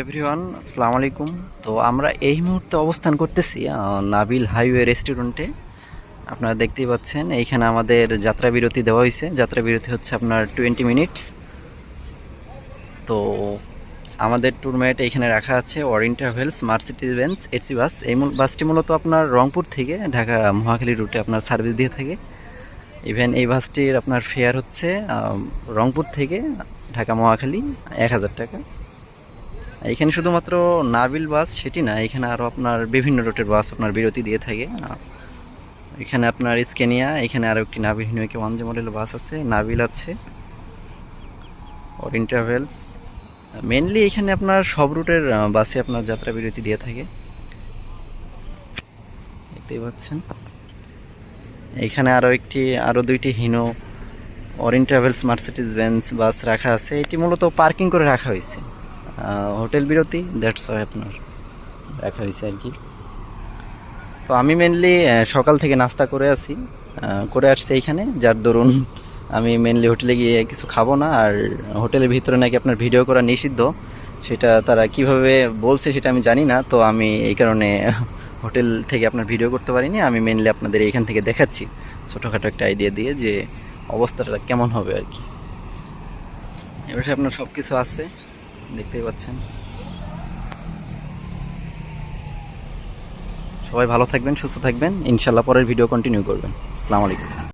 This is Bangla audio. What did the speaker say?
এভরিওয়ান, আসসালামু আলাইকুম। তো আমরা এই মুহূর্তে অবস্থান করতেছি নাবিল হাইওয়ে রেস্টুরেন্টে। আপনারা দেখতেই পাচ্ছেন এইখানে আমাদের যাত্রা বিরতি দেওয়া হয়েছে। যাত্রা বিরতি হচ্ছে আপনার 20 মিনিটস। তো আমাদের ট্যুরমেট এইখানে রাখা আছে Orin travels Mercedes Benz AC bus. এই বাসটি মূলত আপনার রংপুর থেকে ঢাকা মহাখালী রুটে আপনার সার্ভিস দিয়ে থাকে। ইভেন এই বাসটির আপনার ফেয়ার হচ্ছে রংপুর থেকে ঢাকা মহাখালী 1000 টাকা। এখানে শুধুমাত্র নাবিল বাস সেটি না, এখানে আরও আপনার বিভিন্ন রুটের বাস আপনার বিরতি দিয়ে থাকে। এখানে আপনার স্কেনিয়া, এখানে আরও একটি নাবিল হিনোকে 1J মডেলের বাস আছে, নাবিল আছে, অরিন ট্রাভেলস। মেনলি এখানে আপনার সব রুটের বাসে আপনার যাত্রা বিরতি দিয়ে থাকে, দেখতেই পাচ্ছেন। এখানে আরও দুইটি Hino Orin travels Mercedes Benz bus রাখা আছে। এটি মূলত পার্কিং করে রাখা হয়েছে, হোটেল বিরতি দ্যাটস ওয়াই আপনার রাখা হয়েছে আর কি। তো আমি মেনলি সকাল থেকে নাস্তা করে আসছি এইখানে, যার দরুন আমি মেনলি হোটেলে গিয়ে কিছু খাবো না। আর হোটেলের ভিতরে নাকি আপনার ভিডিও করা নিষিদ্ধ, সেটা তারা কিভাবে বলছে সেটা আমি জানি না। তো আমি এই কারণে হোটেল থেকে আপনার ভিডিও করতে পারিনি। আমি মেনলি আপনাদের এইখান থেকে দেখাচ্ছি ছোটোখাটো একটা আইডিয়া দিয়ে যে অবস্থাটা কেমন হবে আর কি। এবার আপনার সব কিছু আছে, দেখতেই পাচ্ছেন। সবাই ভালো থাকবেন, সুস্থ থাকবেন, ইনশাল্লাহ পরের ভিডিও কন্টিনিউ করবেন। আসসালামু আলাইকুম।